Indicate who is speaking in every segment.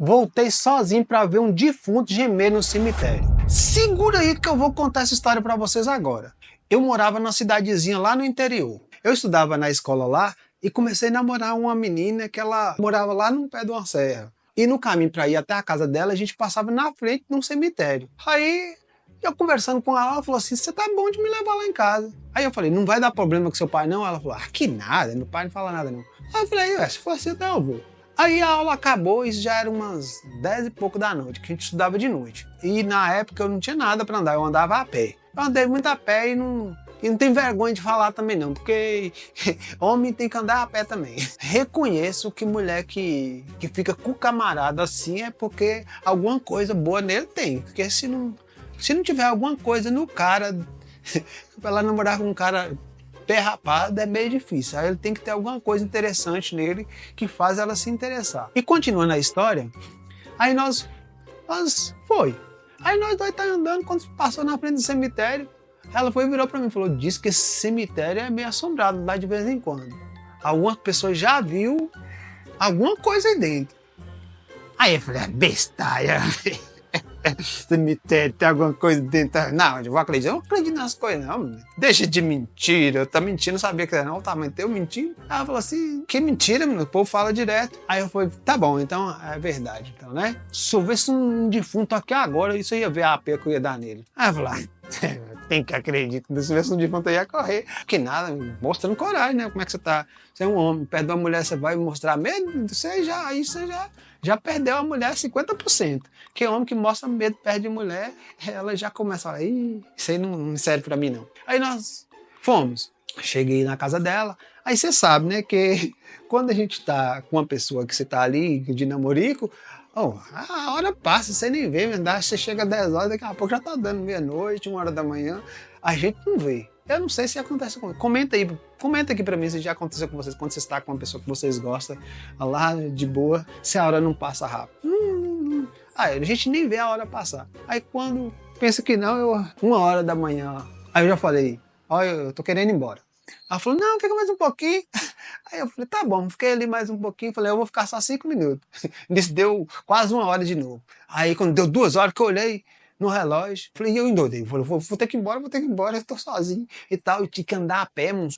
Speaker 1: Voltei sozinho para ver um defunto gemer no cemitério. Segura aí que eu vou contar essa história para vocês agora. Eu morava numa cidadezinha lá no interior. Eu estudava na escola lá e comecei a namorar uma menina que ela morava lá no pé de uma serra. E no caminho para ir até a casa dela, a gente passava na frente de um cemitério. Aí eu conversando com ela falou assim: você tá bom de me levar lá em casa. Aí eu falei: não vai dar problema com seu pai não? Ela falou: ah, que nada, meu pai não fala nada não. Aí eu falei: se for assim, então eu vou. Aí a aula acabou e já era umas 10 e pouco da noite, que a gente estudava de noite. E na época eu não tinha nada para andar, eu andava a pé. Eu andei muito a pé e não tenho vergonha de falar também não, porque homem tem que andar a pé também. Reconheço que mulher que fica com o camarada assim é porque alguma coisa boa nele tem. Porque se não tiver alguma coisa no cara, pra ela namorar com um cara pé rapado é meio difícil. Aí ele tem que ter alguma coisa interessante nele que faz ela se interessar. E continuando a história, aí nós foi. Aí nós dois tá andando, quando passou na frente do cemitério, ela foi e virou pra mim e falou: diz que esse cemitério é meio assombrado lá de vez em quando. Algumas pessoas já viu alguma coisa aí dentro. Aí eu falei: bestalha. Cemitério, tem alguma coisa dentro. Não, eu vou acreditar. Eu não acredito nas coisas, não. Deixa de mentira. Eu tá mentindo, não sabia que era não. Tá mentindo, eu menti. Aí ela falou assim: que mentira, menino. O povo fala direto. Aí eu falei: tá bom, então é verdade. Então, né? Se houvesse um defunto aqui agora, isso ia ver a pena que eu ia dar nele. Aí eu falei: tem que acreditar. Se houvesse um defunto, eu ia correr. Que nada, mostrando coragem, né? Como é que você tá? Você é um homem, perto de uma mulher, você vai mostrar medo? Você já perdeu a mulher 50%. Que homem que mostra medo perto de mulher, ela já começa a falar: ih, isso aí não serve pra mim não. Aí nós fomos. Cheguei na casa dela. Aí você sabe, né, que quando a gente tá com uma pessoa que você tá ali de namorico, a hora passa, você nem vê, você chega às 10 horas, daqui a pouco já tá dando meia-noite, 1 hora da manhã, a gente não vê. Eu não sei se acontece com... Comenta aqui pra mim se já aconteceu com vocês, quando você está com uma pessoa que vocês gostam, lá de boa, se a hora não passa rápido. Aí a gente nem vê a hora passar. Aí quando pensa que não, 1 hora da manhã, aí eu já falei: olha, eu tô querendo ir embora. Ela falou: não, fica mais um pouquinho. Aí eu falei: tá bom, fiquei ali mais um pouquinho, falei: eu vou ficar só 5 minutos. Nisso deu quase 1 hora de novo. Aí quando deu 2 horas que eu olhei no relógio, falei: eu endoidei, falei: vou ter que ir embora, eu tô sozinho e tal. Eu tinha que andar a pé uns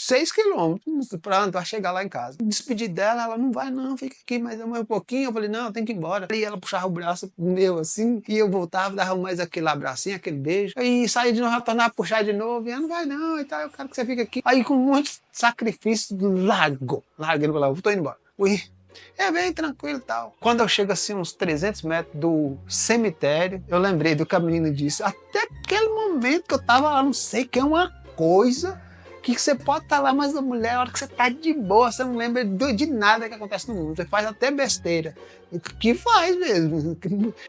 Speaker 1: 6 quilômetros pra chegar lá em casa. Despedi dela, ela: não vai não, fica aqui mais um pouquinho. Eu falei: não, eu tenho que ir embora. E ela puxava o braço meu assim, e eu voltava, dava mais aquele abracinho, aquele beijo. Aí saía de novo, ela tornava a puxar de novo, e ela: não vai não, e tal, eu quero que você fique aqui. Aí com muito sacrifício, larguei, ele falou: eu tô indo embora. Ui. É bem tranquilo e tal. Quando eu chego assim uns 300 metros do cemitério, eu lembrei do que a menina disse. Até aquele momento que eu tava lá, não sei, que é uma coisa que você pode estar lá, mas a mulher, a hora que você tá de boa, você não lembra de nada que acontece no mundo. Você faz até besteira. Que faz mesmo.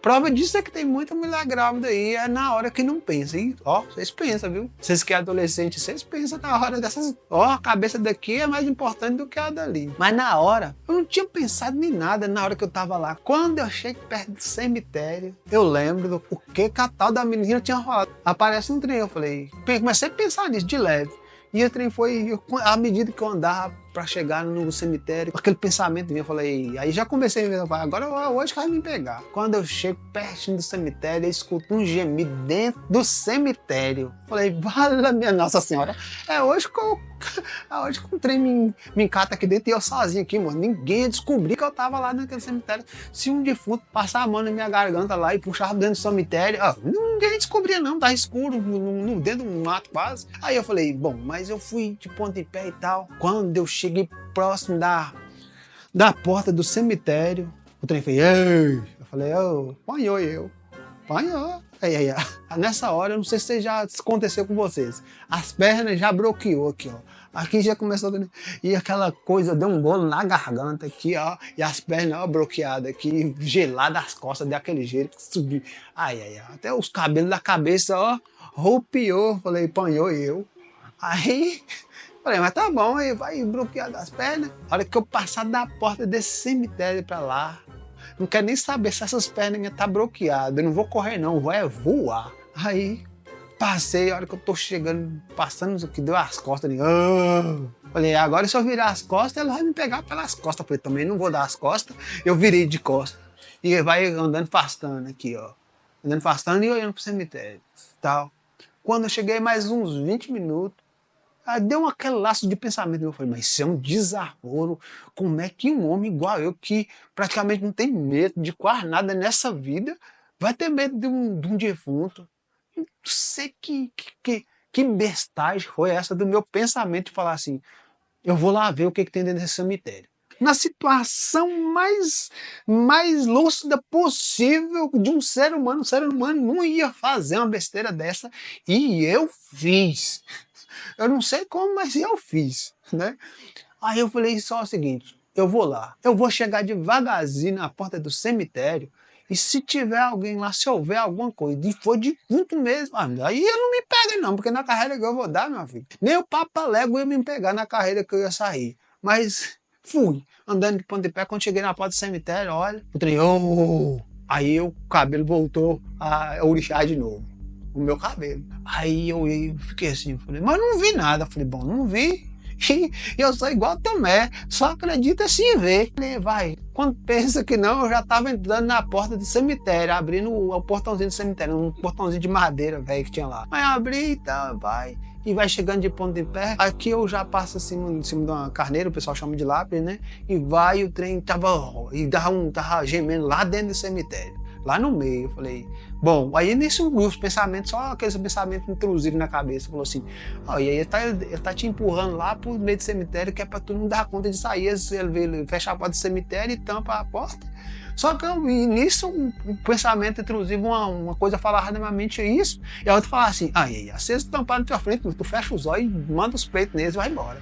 Speaker 1: Prova disso é que tem muita mulher grávida aí, é na hora que não pensa. E, vocês pensam, viu? Vocês que é adolescente, vocês pensam na hora dessas... a cabeça daqui é mais importante do que a dali. Mas na hora, eu não tinha pensado em nada na hora que eu tava lá. Quando eu chego perto do cemitério, eu lembro do que a tal da menina tinha falado. Aparece um trem, eu falei... Comecei a pensar nisso de leve. E o trem foi, à medida que eu andava para chegar no cemitério, aquele pensamento meu, eu falei, aí já comecei a ver, agora hoje que vai me pegar. Quando eu chego pertinho do cemitério, eu escuto um gemido dentro do cemitério. Falei: vala minha Nossa Senhora, é hoje que o trem me encata aqui dentro e eu sozinho aqui, mano. Ninguém ia descobrir que eu tava lá naquele cemitério. Se um defunto passar a mão na minha garganta lá e puxar dentro do cemitério, ninguém descobria não, tá escuro, dentro do mato quase. Aí eu falei: bom, mas eu fui de ponta em pé e tal. Quando eu cheguei próximo da porta do cemitério, o trem fez: ei! Eu falei: apanhou eu. Apanhou. Aí. Nessa hora, eu não sei se já aconteceu com vocês. As pernas já bloqueou aqui, ó. Aqui já começou... E aquela coisa deu um bolo na garganta aqui, ó. E as pernas, ó, bloqueadas aqui, geladas as costas, daquele jeito que subiu. Ai. Até os cabelos da cabeça, ó, ropiou. Falei: apanhou eu. Aí... falei: mas tá bom, aí vai bloquear das pernas. A hora que eu passar da porta desse cemitério pra lá, não quero nem saber se essas pernas minhas tá bloqueadas. Eu não vou correr não, vou voar. Aí passei, a hora que eu tô chegando, passando o que deu as costas. Falei: agora se eu virar as costas, ela vai me pegar pelas costas. Falei: também não vou dar as costas. Eu virei de costas. E vai andando afastando aqui, ó. Andando afastando e olhando pro cemitério, tal. Quando eu cheguei mais uns 20 minutos, aí deu aquele laço de pensamento. Eu falei, mas isso é um desaforo. Como é que um homem igual eu, que praticamente não tem medo de quase nada nessa vida, vai ter medo de um defunto? Não sei que bestagem foi essa do meu pensamento de falar assim, eu vou lá ver o que tem dentro desse cemitério. Na situação mais lúcida possível de um ser humano não ia fazer uma besteira dessa, e eu fiz. Eu não sei como, mas eu fiz, né? Aí eu falei só o seguinte, eu vou lá, eu vou chegar devagarzinho na porta do cemitério, e se tiver alguém lá, se houver alguma coisa, e for defunto mesmo, aí eu não me pego não, porque na carreira que eu vou dar, meu filho, nem o Papa Légua ia me pegar na carreira que eu ia sair. Mas fui, andando de ponta de pé, quando cheguei na porta do cemitério, olha, o trem, aí o cabelo voltou a orixá de novo, o meu cabelo. Aí eu fiquei assim, falei, mas não vi nada. Falei, bom, não vi. E eu sou igual Tomé, só acredita se ver. Falei, vai, quando pensa que não, eu já estava entrando na porta do cemitério, abrindo o portãozinho do cemitério, um portãozinho de madeira, velho, que tinha lá. Aí abri e tá, vai. E vai chegando de ponta de pé. Aqui eu já passo assim, em cima de uma carneira, o pessoal chama de lápis, né? E vai, o trem tava gemendo lá dentro do cemitério, lá no meio. Eu falei, bom, aí nisso os pensamentos, só aqueles pensamentos intrusivos na cabeça, falou assim, ó, e aí ele tá te empurrando lá pro meio do cemitério, que é pra tu não dar conta de sair, ele fecha a porta do cemitério e tampa a porta. Só que nisso um pensamento intrusivo, uma coisa falava na minha mente, é isso, e a outra falava assim, se eles tamparam na tua frente, tu fecha os olhos, manda os peitos neles e vai embora.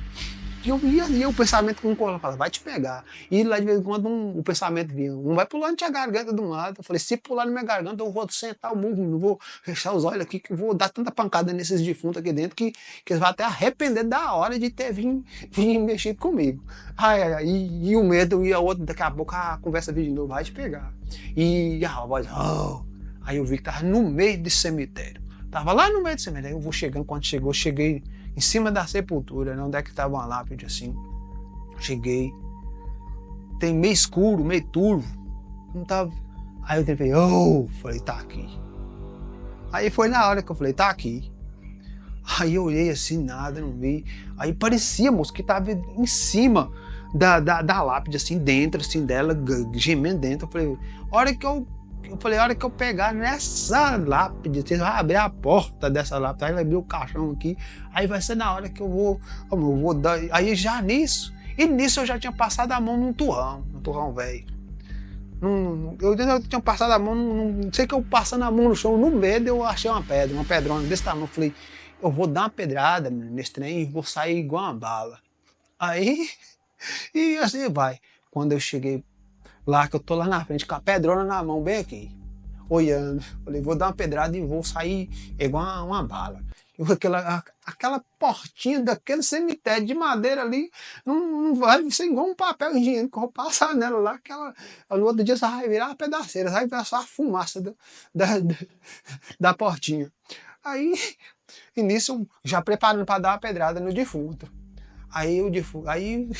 Speaker 1: E eu ia o pensamento com o corpo, vai te pegar. E lá de vez em quando o pensamento vinha, não vai pular na tua garganta de um lado. Eu falei, se pular na minha garganta, eu vou sentar o mundo, não vou fechar os olhos aqui, que eu vou dar tanta pancada nesses defuntos aqui dentro, que eles vão até arrepender da hora de ter vindo mexer comigo. E o medo, e a outra, daqui a pouco a conversa vinha de novo, vai te pegar. E a voz, aí eu vi que tava no meio desse cemitério. Tava lá no meio do cemitério, eu vou chegando, quando chegou, cheguei em cima da sepultura, né, onde é que estava uma lápide assim. Cheguei, tem meio escuro, meio turvo, não tava. Aí eu falei, falei, tá aqui. Aí foi na hora que eu falei, tá aqui. Aí eu olhei assim, nada, não vi. Aí parecia, moço, que tava em cima da lápide, assim, dentro, assim, dela, gemendo dentro. Eu falei, a hora que eu pegar nessa lápide, você vai abrir a porta dessa lápide, aí vai abrir o caixão aqui, aí vai ser na hora que eu vou dar. Aí já nisso eu já tinha passado a mão num turrão velho. Eu tinha passado a mão, não sei que eu passando a mão no chão, no medo eu achei uma pedrona desse tamanho. Eu falei, eu vou dar uma pedrada nesse trem e vou sair igual uma bala. Aí, e assim vai. Quando eu cheguei lá, que eu tô lá na frente, com a pedrona na mão, bem aqui, olhando. Falei, vou dar uma pedrada e vou sair igual uma bala. Aquela portinha daquele cemitério de madeira ali, não vai ser igual um papel higiênico, eu vou passar nela lá, no outro dia só vai virar uma pedaceira, vai virar só a fumaça da portinha. Aí, e nisso, já preparando para dar uma pedrada no defunto. Aí o defunto, aí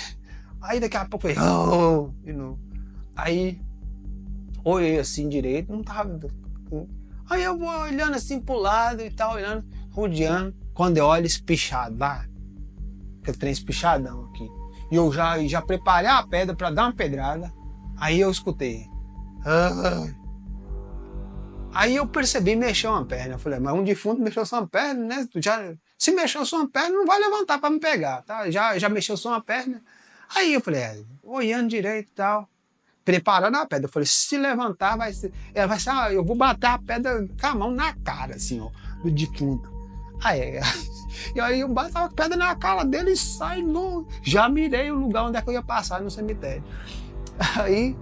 Speaker 1: daqui a pouco, de novo. Aí, olhei assim direito, não tava. Aí eu vou olhando assim pro lado e tal, olhando, rodeando. Quando eu olho espichado lá, aquele trem espichadão aqui, e eu já preparei a pedra para dar uma pedrada, aí eu escutei. Aí eu percebi, mexeu uma perna. Eu falei, mas um defunto mexeu só uma perna, né? Se mexeu só uma perna, não vai levantar para me pegar, tá? Já mexeu só uma perna. Aí eu falei, olhando direito e tal, preparando a pedra. Eu falei, se levantar, vai ser, eu vou bater a pedra com a mão na cara, assim, ó, do defunto. E aí eu bato a pedra na cara dele e sai longe. Já mirei o lugar onde é que eu ia passar no cemitério. Aí,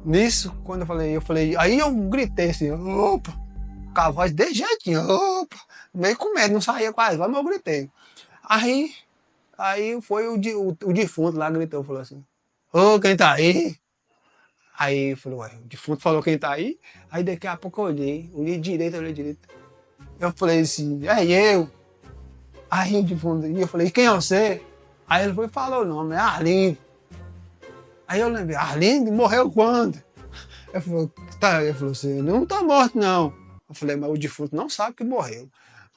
Speaker 1: nisso, quando eu falei, aí eu gritei assim, opa, com a voz de jeitinho, opa, meio com medo, não saía quase, mas eu gritei. Aí foi o defunto lá, gritou, falou assim, quem tá aí? Aí eu falei, o defunto falou quem tá aí? Aí daqui a pouco eu olhei direito. Eu falei assim, eu. Aí o defunto, e eu falei, quem é você? Aí ele foi e falou o nome, Arlindo. Aí eu lembrei, Arlindo morreu quando? Ele falou, tá, ele falou assim, não tá morto, não. Eu falei, mas o defunto não sabe que morreu.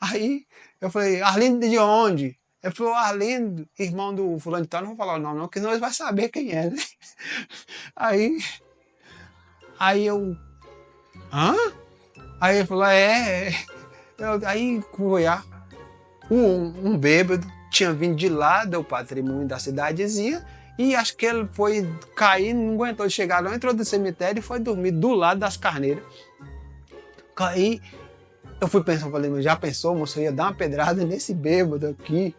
Speaker 1: Aí eu falei, Arlindo de onde? Ele falou, Arlindo, irmão do fulano de tal, não vou falar o nome não, porque nós vai saber quem é, né? Aí, aí eu, hã? Aí ele falou, aí foi um bêbado, tinha vindo de lá do patrimônio da cidadezinha, e acho que ele foi cair, não aguentou chegar lá, entrou no cemitério e foi dormir do lado das carneiras. Aí eu fui pensando, falei, mas já pensou, moço, eu ia dar uma pedrada nesse bêbado aqui,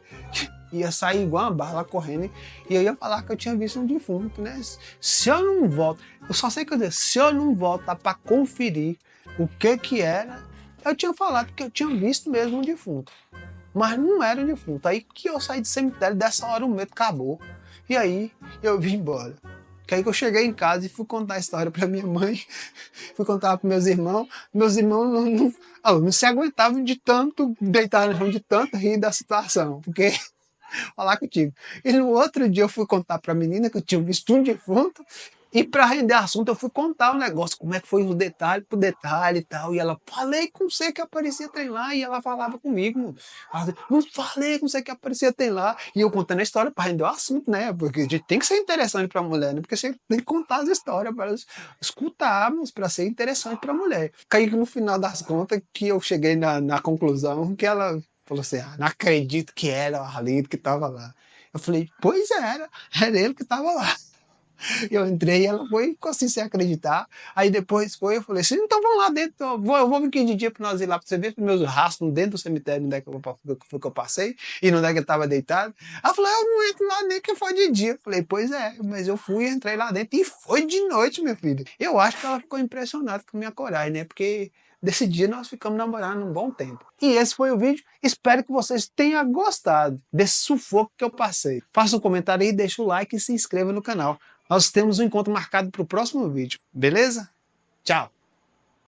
Speaker 1: ia sair igual uma bala correndo, e eu ia falar que eu tinha visto um defunto, né? Se eu não volto, eu só sei que eu disse, se eu não voltar para conferir o que era, eu tinha falado que eu tinha visto mesmo um defunto. Mas não era um defunto. Aí que eu saí do cemitério, dessa hora o medo acabou. E aí eu vim embora. Que aí que eu cheguei em casa e fui contar a história para minha mãe, fui contar para meus irmãos. Meus irmãos não se aguentavam de tanto deitar no chão, de tanto rir da situação. Porque, falar contigo. E no outro dia eu fui contar para a menina que eu tinha visto um defunto. E para render assunto, eu fui contar o negócio, como é que foi os detalhes por detalhe e tal. E ela, falei com você que aparecia tem lá. E ela falava comigo, mano. Não falei com você que aparecia tem lá. E eu contando a história para render o assunto, né? Porque a gente tem que ser interessante para a mulher, né? Porque você tem que contar as histórias para elas escutarmos, para ser interessante para a mulher. Caí no final das contas que eu cheguei na conclusão que ela falou assim, não acredito que era o Arlindo que estava lá. Eu falei, pois era ele que estava lá. Eu entrei, ela foi, ficou assim sem acreditar. Aí depois eu falei assim, então vamos lá dentro, eu vou vir aqui de dia para nós ir lá para você ver os meus rastros dentro do cemitério, onde é que eu passei e onde é que ele estava deitado. Ela falou, eu não entro lá nem que foi de dia. Eu falei, pois é, mas eu fui, entrei lá dentro e foi de noite, meu filho. Eu acho que ela ficou impressionada com a minha coragem, né? Porque desse dia nós ficamos namorando um bom tempo. E esse foi o vídeo. Espero que vocês tenham gostado desse sufoco que eu passei. Faça um comentário aí, deixa o like e se inscreva no canal. Nós temos um encontro marcado para o próximo vídeo, beleza? Tchau!